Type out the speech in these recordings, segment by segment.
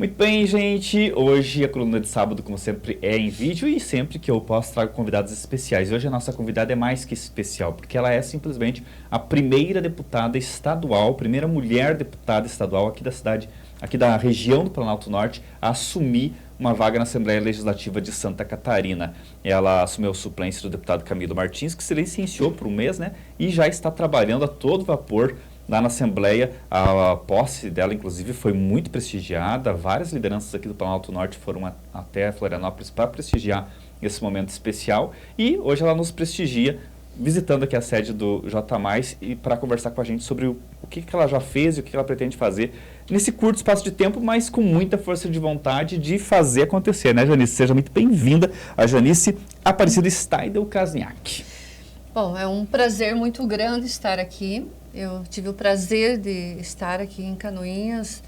Muito bem, gente. Hoje a coluna de sábado, como sempre, é em vídeo e sempre que eu posso trago convidados especiais. Hoje a nossa convidada é mais que especial, porque ela é simplesmente a primeira deputada estadual, primeira mulher deputada estadual aqui da cidade, aqui da região do Planalto Norte, a assumir uma vaga na Assembleia Legislativa de Santa Catarina. Ela assumiu a suplência do deputado Camilo Martins, que se licenciou por um mês, né? E já está trabalhando a todo vapor lá na Assembleia. A posse dela, inclusive, foi muito prestigiada. Várias lideranças aqui do Planalto Norte foram até Florianópolis para prestigiar esse momento especial. E hoje ela nos prestigia, visitando aqui a sede do J+, e para conversar com a gente sobre o que ela já fez e o que ela pretende fazer nesse curto espaço de tempo, mas com muita força de vontade de fazer acontecer, né, Janice? Seja muito bem-vinda, a Janice Aparecida Steidl-Krasniak. Bom, é um prazer muito grande estar aqui. Eu tive o prazer de estar aqui em Canoinhas.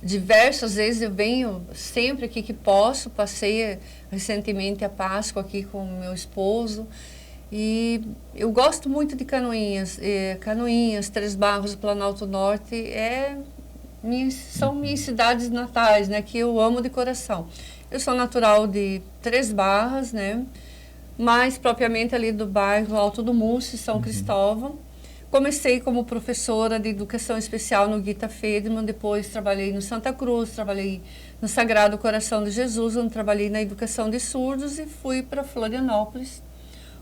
Diversas vezes eu venho sempre aqui que posso. Passei recentemente a Páscoa aqui com o meu esposo. E eu gosto muito de Canoinhas. Canoinhas, Três Barros, Planalto Norte são minhas cidades natais, né, que eu amo de coração. Eu sou natural de Três Barras, né, mais propriamente ali do bairro Alto do Múcio, São Cristóvão. Comecei como professora de educação especial no Gita Federman, depois trabalhei no Santa Cruz, trabalhei no Sagrado Coração de Jesus, onde trabalhei na educação de surdos, e fui para Florianópolis,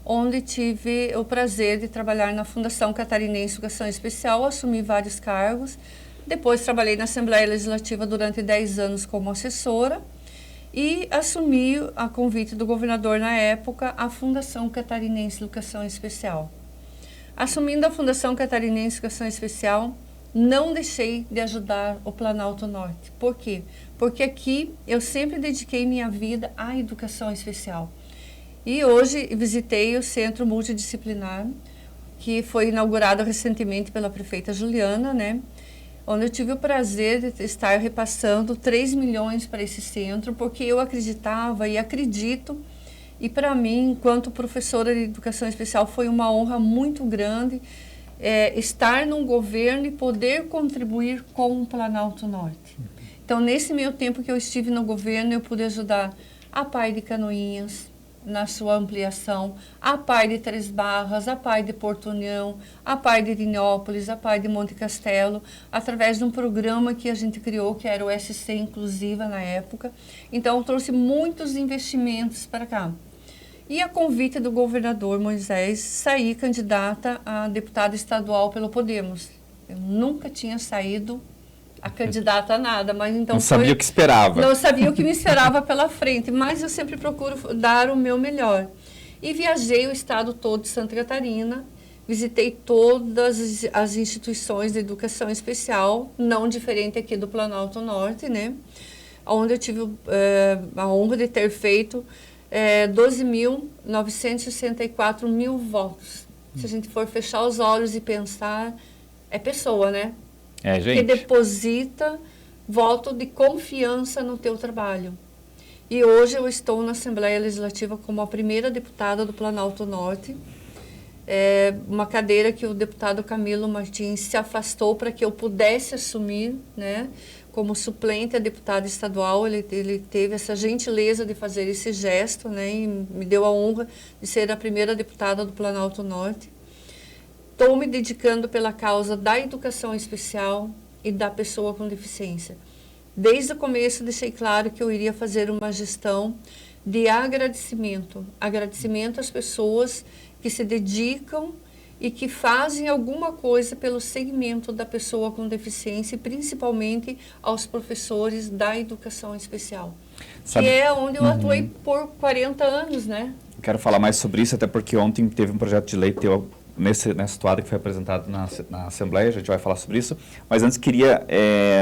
onde tive o prazer de trabalhar na Fundação Catarinense Educação Especial, assumi vários cargos. Depois trabalhei na Assembleia Legislativa durante 10 anos como assessora e assumi, a convite do governador na época, a Fundação Catarinense Educação Especial. Assumindo a Fundação Catarinense Educação Especial, não deixei de ajudar o Planalto Norte. Por quê? Porque aqui eu sempre dediquei minha vida à educação especial. E hoje visitei o Centro Multidisciplinar, que foi inaugurado recentemente pela prefeita Juliana, né? Onde eu tive o prazer de estar repassando 3 milhões para esse centro, porque eu acreditava e acredito. E para mim, enquanto professora de educação especial, foi uma honra muito grande estar num governo e poder contribuir com o Planalto Norte. Então, nesse meio tempo que eu estive no governo, eu pude ajudar a PAI de Canoinhas, na sua ampliação, a PAI de Três Barras, a PAI de Porto União, a PAI de Irinópolis, a PAI de Monte Castelo, através de um programa que a gente criou, que era o SC Inclusiva na época. Então, trouxe muitos investimentos para cá. E a convite do governador Moisés, saí candidata a deputada estadual pelo Podemos. Eu nunca tinha saído a candidata a nada, mas então não sabia o que esperava. Não sabia o que me esperava pela frente, mas eu sempre procuro dar o meu melhor. E viajei o estado todo de Santa Catarina, visitei todas as instituições de educação especial, não diferente aqui do Planalto Norte, né? Onde eu tive a honra de ter feito 12.964 votos. Se a gente for fechar os olhos e pensar, é pessoa, né? Gente. Que deposita voto de confiança no teu trabalho. E hoje eu estou na Assembleia Legislativa como a primeira deputada do Planalto Norte. Uma cadeira que o deputado Camilo Martins se afastou para que eu pudesse assumir, né? Como suplente a deputada estadual, ele teve essa gentileza de fazer esse gesto, né? E me deu a honra de ser a primeira deputada do Planalto Norte. Estou me dedicando pela causa da educação especial e da pessoa com deficiência. Desde o começo deixei claro que eu iria fazer uma gestão de agradecimento. Agradecimento às pessoas que se dedicam e que fazem alguma coisa pelo segmento da pessoa com deficiência, e principalmente aos professores da educação especial. Sabe, que é onde eu atuei por 40 anos, né? Quero falar mais sobre isso, até porque ontem teve um projeto de lei teu nessa toada que foi apresentado na Assembleia, a gente vai falar sobre isso, mas antes queria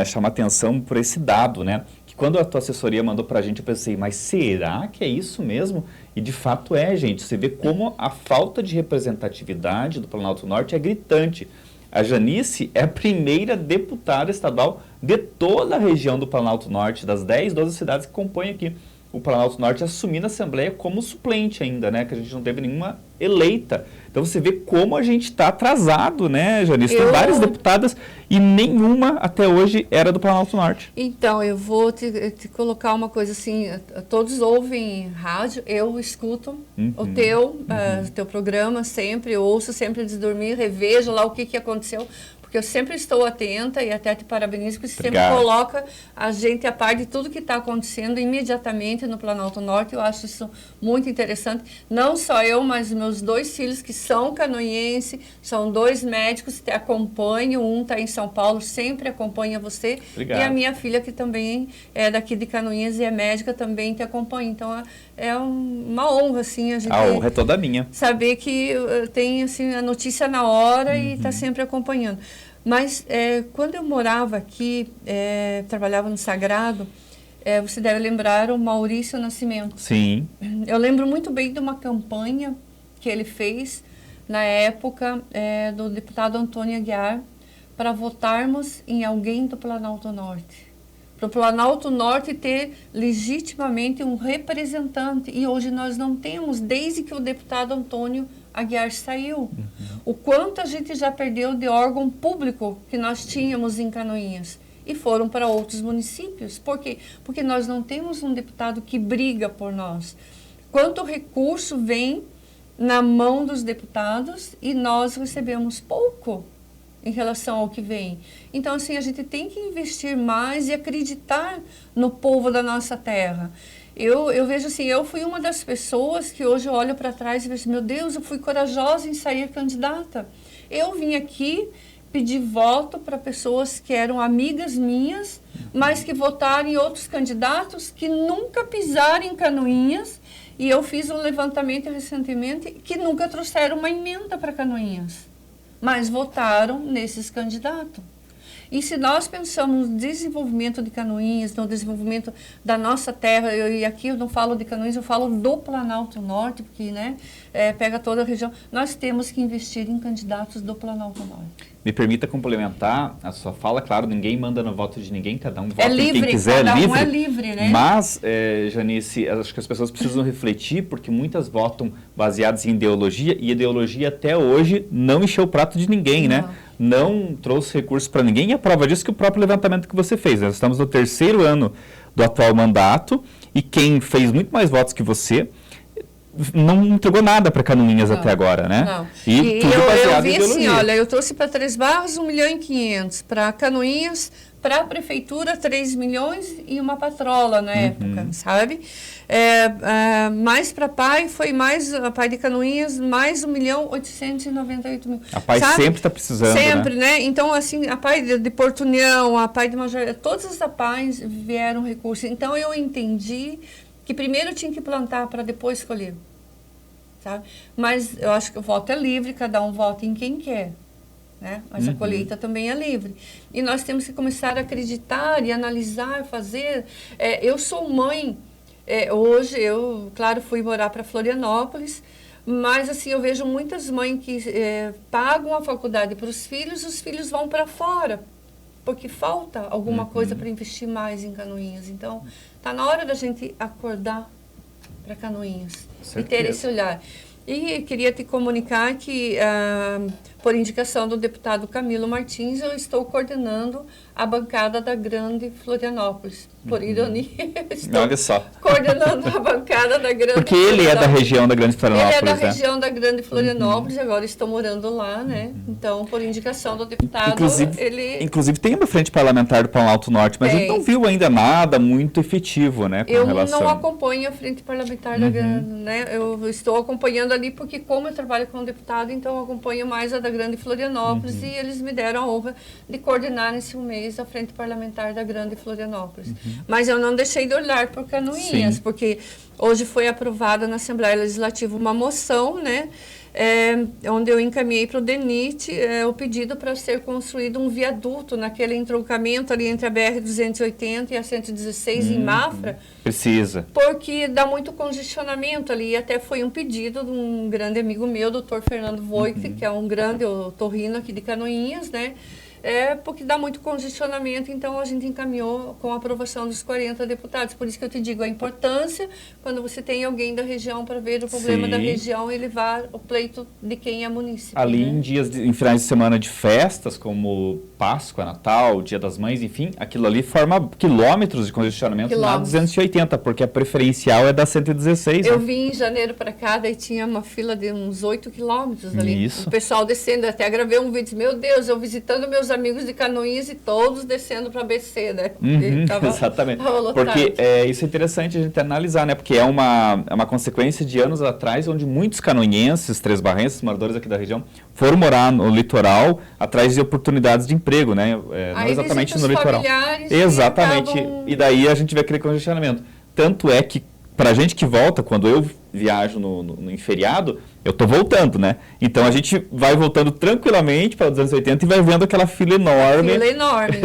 chamar atenção por esse dado, né? Que quando a tua assessoria mandou para a gente, eu pensei, mas será que é isso mesmo? E de fato gente, você vê como a falta de representatividade do Planalto Norte é gritante. A Janice é a primeira deputada estadual de toda a região do Planalto Norte, das 10, 12 cidades que compõem aqui o Planalto Norte assumir na Assembleia como suplente ainda, né? Que a gente não teve nenhuma eleita. Então você vê como a gente está atrasado, né, Janice? Tem várias deputadas e nenhuma até hoje era do Planalto Norte. Então, eu vou te colocar uma coisa assim, todos ouvem rádio, eu escuto o teu programa sempre, eu ouço sempre antes de dormir, revejo lá o que aconteceu, porque eu sempre estou atenta e até te parabenizo, porque você sempre coloca a gente a par de tudo que está acontecendo imediatamente no Planalto Norte. Eu acho isso muito interessante. Não só eu, mas meus 2 filhos que são canoinenses, são 2 médicos que te acompanham, um está em São Paulo, sempre acompanha você. Obrigado. E a minha filha, que também é daqui de Canoinhas e é médica, também te acompanha. Então, é uma honra, assim, a gente... A honra é toda minha. Saber que tem, assim, a notícia na hora e está sempre acompanhando. Mas, quando eu morava aqui, trabalhava no Sagrado, você deve lembrar o Maurício Nascimento. Sim. Eu lembro muito bem de uma campanha que ele fez na época do deputado Antônio Aguiar para votarmos em alguém do Planalto Norte. Para o Planalto Norte ter legitimamente um representante. E hoje nós não temos, desde que o deputado Antônio Aguiar saiu. O quanto a gente já perdeu de órgão público que nós tínhamos em Canoinhas. E foram para outros municípios. Por quê? Porque nós não temos um deputado que briga por nós. Quanto recurso vem na mão dos deputados e nós recebemos pouco em relação ao que vem. Então, assim, a gente tem que investir mais e acreditar no povo da nossa terra. Eu vejo assim, eu fui uma das pessoas que hoje eu olho para trás e vejo, meu Deus, eu fui corajosa em sair candidata. Eu vim aqui pedir voto para pessoas que eram amigas minhas, mas que votaram em outros candidatos que nunca pisaram em Canoinhas. E eu fiz um levantamento recentemente que nunca trouxeram uma emenda para Canoinhas, mas votaram nesses candidatos. E se nós pensamos no desenvolvimento de Canoinhas, no desenvolvimento da nossa terra, e aqui eu não falo de Canoinhas, eu falo do Planalto Norte, porque pega toda a região, nós temos que investir em candidatos do Planalto Norte. Me permita complementar a sua fala, claro, ninguém manda no voto de ninguém, cada um vota livre, em quem quiser, cada um é livre, né? Mas, Janice, acho que as pessoas precisam refletir, porque muitas votam baseadas em ideologia, e ideologia até hoje não encheu o prato de ninguém, né? Não trouxe recursos para ninguém, e a prova disso é que o próprio levantamento que você fez. Nós estamos no 3º ano do atual mandato, e quem fez muito mais votos que você não entregou nada para Canoinhas até agora, né? Não. E tudo baseado em ideologia. Assim, olha, eu trouxe para Três Barras 1.500.000, para Canoinhas, para a prefeitura 3 milhões e uma patrola na época, sabe? Mais para a PAI, foi mais, a PAI de Canoinhas, mais 1.898.000. A PAI sempre está precisando, sempre, né? Então, assim, a PAI de Porto União, a PAI de Major, todas as PAIs vieram recursos. Então, eu entendi que primeiro tinha que plantar para depois escolher, sabe? Mas eu acho que o voto é livre, cada um vota em quem quer, né? Mas a colheita também é livre. E nós temos que começar a acreditar e analisar, fazer. Eu sou mãe, hoje eu, claro, fui morar para Florianópolis, mas assim, eu vejo muitas mães que pagam a faculdade para os filhos vão para fora, porque falta alguma coisa para investir mais em Canoinhas. Então, está na hora da gente acordar para Canoinhas e ter esse olhar. E queria te comunicar que, por indicação do deputado Camilo Martins, eu estou coordenando a bancada da Grande Florianópolis. Por ironia, estou olha só. coordenando a bancada da Grande Porque ele é da região da Grande Florianópolis, Ele é da região da Grande Florianópolis, agora estou morando lá, né? Então, por indicação do deputado, Inclusive tem uma frente parlamentar do Planalto Norte, mas a gente não viu ainda nada muito efetivo, né, com relação... Eu não acompanho a frente parlamentar da Grande, né? Eu estou acompanhando ali porque, como eu trabalho como deputado, então eu acompanho mais a da Grande Florianópolis e eles me deram a honra de coordenar nesse mês a frente parlamentar da Grande Florianópolis. Mas eu não deixei de olhar por Canoinhas, porque hoje foi aprovada na Assembleia Legislativa uma moção, né? Onde eu encaminhei para o DENIT o pedido para ser construído um viaduto naquele entroncamento ali entre a BR-280 e a 116 em Mafra. Precisa. Porque dá muito congestionamento ali, e até foi um pedido de um grande amigo meu, doutor Fernando Voigt, que é um grande otorrino aqui de Canoinhas, né? porque dá muito congestionamento, então a gente encaminhou com a aprovação dos 40 deputados. Por isso que eu te digo a importância, quando você tem alguém da região para ver o problema da região e levar o pleito de quem é munícipe. Ali né? em finais de semana de festas, como Páscoa, Natal, Dia das Mães, enfim, aquilo ali forma quilômetros de congestionamento na 280, porque a preferencial é da 116. Eu né? vim em janeiro para cá, daí tinha uma fila de uns 8 quilômetros ali. Isso. O pessoal descendo, até gravei um vídeo, meu Deus, eu visitando meus amigos de Canoinhas e todos descendo para BC, né? Exatamente. Porque isso é interessante a gente analisar, né? Porque é uma consequência de anos atrás, onde muitos canoinhenses, três-barrenses, moradores aqui da região, foram morar no litoral atrás de oportunidades de emprego, né? Não exatamente no litoral. Exatamente. E daí a gente vê aquele congestionamento. Tanto é que, pra gente que volta, quando eu viajo em feriado, eu tô voltando, né? Então a gente vai voltando tranquilamente para 280 e vai vendo aquela fila enorme.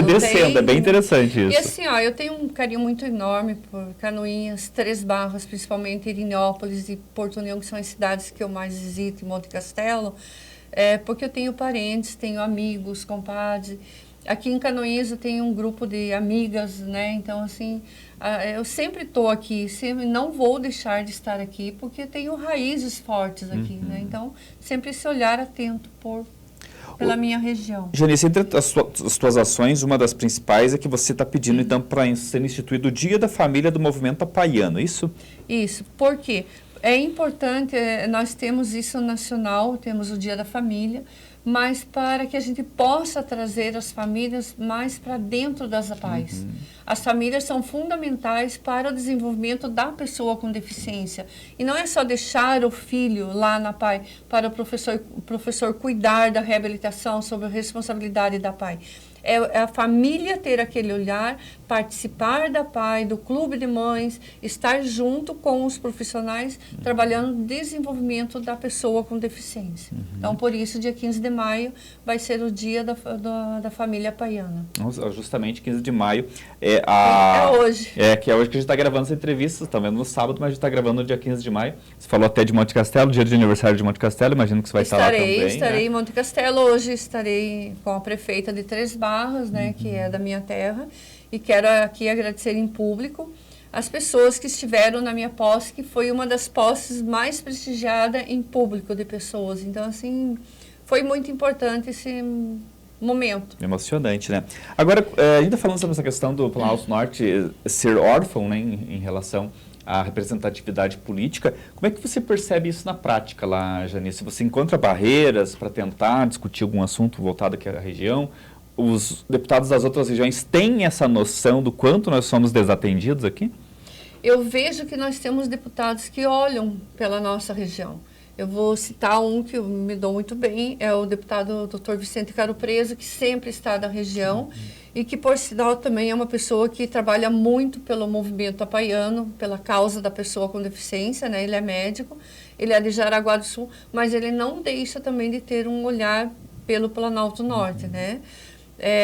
Descendo, é bem interessante isso. E assim, ó, eu tenho um carinho muito enorme por Canoinhas, Três Barras, principalmente Irinópolis e Porto União, que são as cidades que eu mais visito, em Monte Castelo, porque eu tenho parentes, tenho amigos, compadres. Aqui em Canoinhas eu tenho um grupo de amigas, né? Então, assim, eu sempre estou aqui, sempre não vou deixar de estar aqui, porque tenho raízes fortes aqui, né? Então, sempre esse olhar atento pela minha região. Janice, entre as tuas ações, uma das principais é que você está pedindo, então, para ser instituído o Dia da Família do Movimento Apaiano, isso? Isso, por quê? É importante, nós temos isso nacional, temos o Dia da Família, mas para que a gente possa trazer as famílias mais para dentro das APAES. As famílias são fundamentais para o desenvolvimento da pessoa com deficiência. E não é só deixar o filho lá na APAE para o professor cuidar da reabilitação sob a responsabilidade da APAE. É a família ter aquele olhar, participar da APAE, do clube de mães, estar junto com os profissionais, trabalhando no desenvolvimento da pessoa com deficiência. Então, por isso, dia 15 de maio vai ser o dia da família apaiana. Justamente 15 de maio. É hoje. Que é hoje que a gente está gravando essa entrevista, está vendo no sábado, mas a gente está gravando no dia 15 de maio. Você falou até de Monte Castelo, dia de aniversário de Monte Castelo, imagino que você vai estar lá também. Estarei em Monte Castelo hoje, estarei com a prefeita de Três Barras, né, que é da minha terra, e quero aqui agradecer em público as pessoas que estiveram na minha posse, que foi uma das posses mais prestigiadas em público de pessoas. Então, assim, foi muito importante esse momento. Emocionante, né? Agora, ainda falando sobre essa questão do Planalto Norte ser órfão, né, em relação à representatividade política, como é que você percebe isso na prática lá, Janice? Você encontra barreiras para tentar discutir algum assunto voltado aqui à região? Os deputados das outras regiões têm essa noção do quanto nós somos desatendidos aqui? Eu vejo que nós temos deputados que olham pela nossa região. Eu vou citar um que eu me dou muito bem, é o deputado Dr. Vicente Caro Preso, que sempre está da região e que, por sinal, também é uma pessoa que trabalha muito pelo movimento apaiano, pela causa da pessoa com deficiência, né? Ele é médico, ele é de Jaraguá do Sul, mas ele não deixa também de ter um olhar pelo Planalto Norte, né?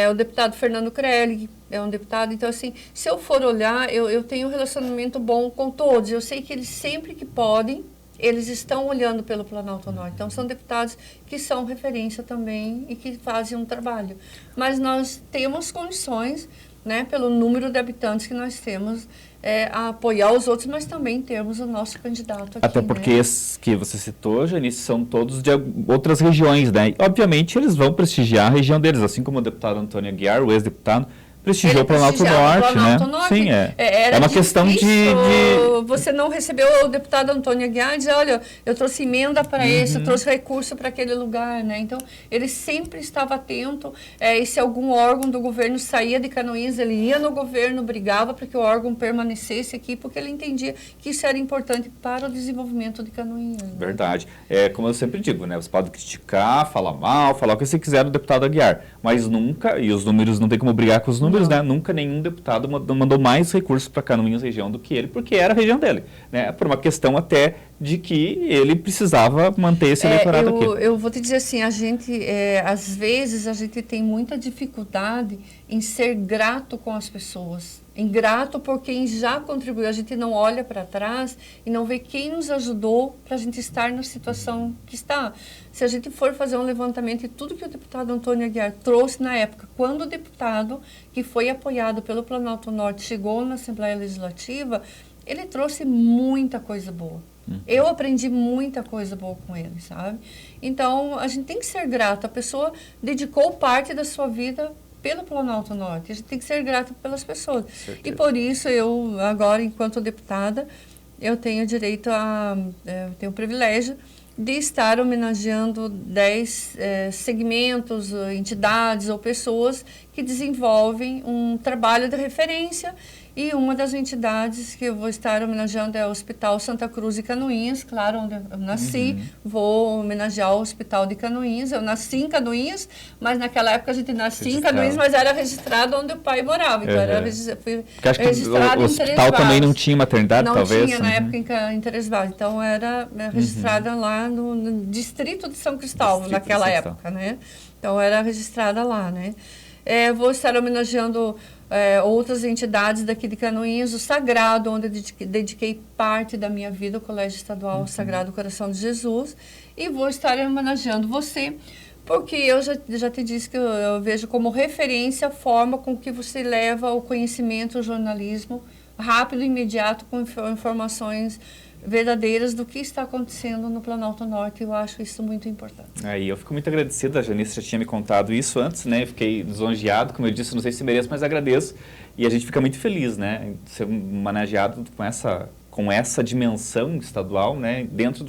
O deputado Fernando Crelli é um deputado, então assim, se eu for olhar, eu tenho um relacionamento bom com todos, eu sei que eles sempre que podem, eles estão olhando pelo Planalto Norte, então são deputados que são referência também e que fazem um trabalho, mas nós temos condições, né, pelo número de habitantes que nós temos, a apoiar os outros, mas também temos o nosso candidato aqui. Até porque esses que você citou, Janice, são todos de outras regiões, né? E, obviamente, eles vão prestigiar a região deles, assim como o deputado Antônio Aguiar, o ex-deputado, prestigiou o Planalto Norte, né? Sim, é uma questão de... Você não recebeu o deputado Antônio Aguiar e dizer, olha, eu trouxe emenda para esse, eu trouxe recurso para aquele lugar, né? Então, ele sempre estava atento, e se algum órgão do governo saía de Canoinhas, ele ia no governo, brigava para que o órgão permanecesse aqui, porque ele entendia que isso era importante para o desenvolvimento de Canoinhas. Né? Verdade. Como eu sempre digo, né? Você pode criticar, falar mal, falar o que você quiser do deputado Aguiar, mas nunca, e os números não tem como brigar com os números, né? Nunca nenhum deputado mandou mais recursos para Canoinhas região do que ele, porque era região dele, né? Por uma questão até de que ele precisava manter esse eleitorado aqui. Eu vou te dizer assim, às vezes a gente tem muita dificuldade em ser grato com as pessoas, ingrato por quem já contribuiu. A gente não olha para trás e não vê quem nos ajudou para a gente estar na situação que está. Se a gente for fazer um levantamento e tudo que o deputado Antônio Aguiar trouxe na época, quando o deputado que foi apoiado pelo Planalto Norte chegou na Assembleia Legislativa, ele trouxe muita coisa boa. Eu aprendi muita coisa boa com ele, sabe? Então, a gente tem que ser grato. A pessoa dedicou parte da sua vida pelo Planalto Norte. A gente tem que ser grato pelas pessoas. E por isso, eu, agora, enquanto deputada, eu tenho direito eu tenho o privilégio de estar homenageando 10 segmentos, entidades ou pessoas que desenvolvem um trabalho de referência. E uma das entidades que eu vou estar homenageando é o Hospital Santa Cruz de Canoinhas, claro, onde eu nasci. Vou homenagear o Hospital de Canoinhas. Eu nasci em Canoinhas, mas naquela época a gente nascia em Canoinhas, mas era registrado onde o pai morava. Então, fui registrado o em hospital também não tinha maternidade, não talvez? Não tinha na época em Três Barras. Então, era registrada lá no distrito de São Cristóvão, naquela época, né? Então, era registrada lá, né? Vou estar homenageando outras entidades daqui de Canoinhas, o Sagrado, onde eu dediquei parte da minha vida, o Colégio Estadual Sagrado Coração de Jesus, e vou estar homenageando você, porque eu já te disse que eu vejo como referência a forma com que você leva o conhecimento, o jornalismo, rápido e imediato, com informações verdadeiras do que está acontecendo no Planalto Norte. Eu acho isso muito importante. Aí eu fico muito agradecido, a Janice já tinha me contado isso antes, né? Eu fiquei lisonjeado, como eu disse, não sei se mereço, mas agradeço. E a gente fica muito feliz, né? Em ser homenageado com essa dimensão estadual, né? Dentro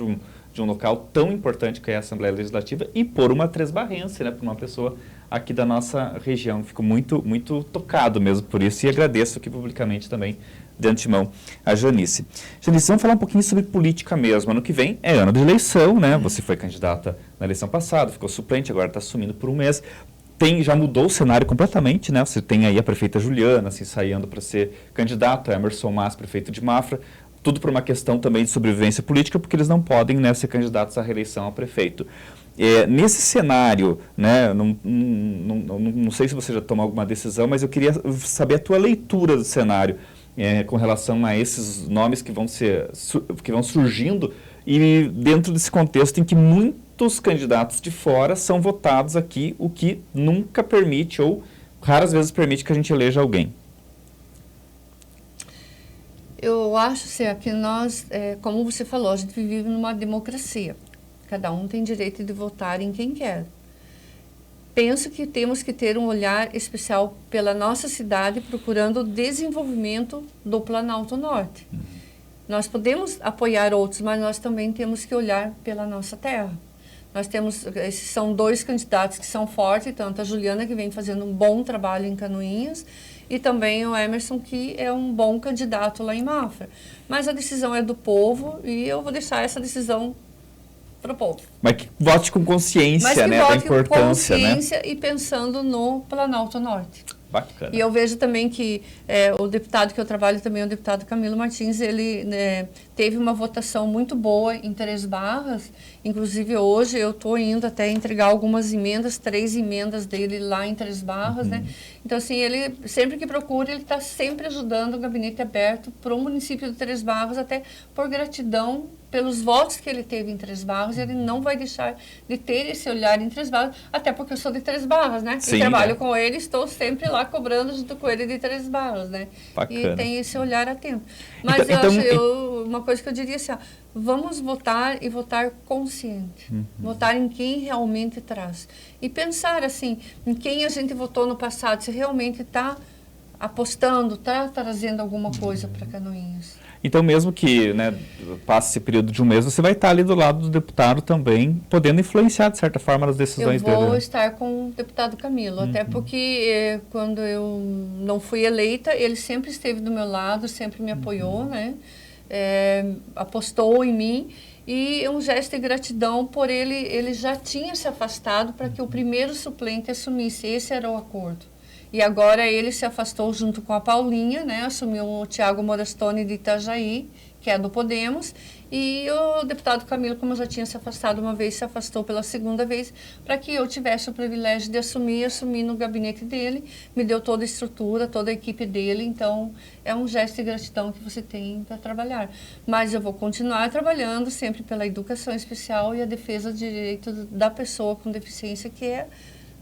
de um local tão importante que é a Assembleia Legislativa e por uma tresbarrense, né? Por uma pessoa aqui da nossa região. Fico muito, muito tocado mesmo por isso e agradeço aqui publicamente também de antemão a Janice. Janice, vamos falar um pouquinho sobre política mesmo. Ano que vem é ano de eleição, né? Você foi candidata na eleição passada, ficou suplente, agora está assumindo por um mês. Já mudou o cenário completamente, né? Você tem aí a prefeita Juliana, assim, saindo para ser candidato, Emerson Mas, prefeito de Mafra, tudo por uma questão também de sobrevivência política, porque eles não podem, né, ser candidatos à reeleição a prefeito. Nesse cenário, né, não sei se você já tomou alguma decisão, mas eu queria saber a tua leitura do cenário com relação a esses nomes que vão surgindo e dentro desse contexto em que muitos candidatos de fora são votados aqui, o que nunca permite ou raras vezes permite que a gente eleja alguém. Eu acho, Cé, que nós, como você falou, a gente vive numa democracia. Cada um tem direito de votar em quem quer. Penso que temos que ter um olhar especial pela nossa cidade, procurando o desenvolvimento do Planalto Norte. Nós podemos apoiar outros, mas nós também temos que olhar pela nossa terra. Esses são 2 candidatos que são fortes, tanto a Juliana, que vem fazendo um bom trabalho em Canoinhas, e também o Emerson, que é um bom candidato lá em Mafra. Mas a decisão é do povo e eu vou deixar essa decisão para o povo. Mas que vote com consciência, né, da importância, com consciência, né? E pensando no Planalto Norte. Bacana. E eu vejo também que o deputado que eu trabalho também, o deputado Camilo Martins, ele teve uma votação muito boa em Três Barras. Inclusive hoje eu estou indo até entregar algumas emendas, 3 emendas dele lá em Três Barras, né? Então assim, ele sempre que procura, ele está sempre ajudando o gabinete aberto para o município de Três Barras, até por gratidão pelos votos que ele teve em Três Barras. Ele não vai deixar de ter esse olhar em Três Barras, até porque eu sou de Três Barras, né? Sim, e trabalho com ele, estou sempre lá cobrando junto com ele de Três Barras, né? Bacana. E tem esse olhar atento. Mas uma coisa que eu diria assim, vamos votar e votar consciente. Votar em quem realmente traz. E pensar assim, em quem a gente votou no passado, se realmente está apostando, está trazendo alguma coisa para Canoinhas. Então, mesmo que, né, passe esse período de um mês, você vai estar ali do lado do deputado também, podendo influenciar, de certa forma, nas decisões dele. Eu vou estar com o deputado Camilo, até porque quando eu não fui eleita, ele sempre esteve do meu lado, sempre me apoiou, né? Apostou em mim, e um gesto de gratidão por ele já tinha se afastado para que o primeiro suplente assumisse. Esse era o acordo. E agora ele se afastou junto com a Paulinha, né? Assumiu o Tiago Morastone de Itajaí, que é do Podemos, e o deputado Camilo, como eu já tinha se afastado uma vez, se afastou pela segunda vez, para que eu tivesse o privilégio de assumir no gabinete dele, me deu toda a estrutura, toda a equipe dele, então é um gesto de gratidão que você tem para trabalhar. Mas eu vou continuar trabalhando sempre pela educação especial e a defesa do direito da pessoa com deficiência, que é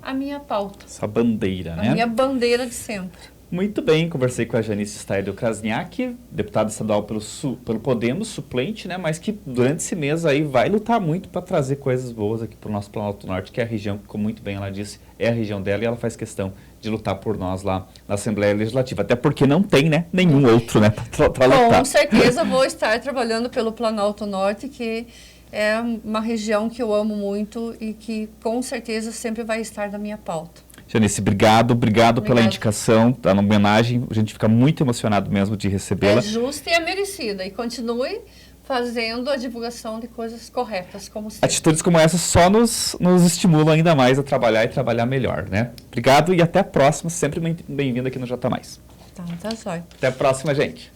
a minha pauta. Essa bandeira, né? A minha bandeira de sempre. Muito bem, conversei com a Janice Staedel Krasniak, deputada estadual pelo Podemos, suplente, né? Mas que durante esse mês aí vai lutar muito para trazer coisas boas aqui para o nosso Planalto Norte, que é a região, como muito bem ela disse, é a região dela, e ela faz questão de lutar por nós lá na Assembleia Legislativa. Até porque não tem, né, nenhum outro, né, para lutar. Com certeza vou estar trabalhando pelo Planalto Norte, que é uma região que eu amo muito e que com certeza sempre vai estar na minha pauta. Janice, obrigado pela indicação, tá, na homenagem, a gente fica muito emocionado mesmo de recebê-la. É justa e é merecida, e continue fazendo a divulgação de coisas corretas, como sempre. Atitudes como essa só nos estimulam ainda mais a trabalhar e trabalhar melhor, né? Obrigado e até a próxima, sempre bem-vindo aqui no J+. Tá jóia. Até a próxima, gente.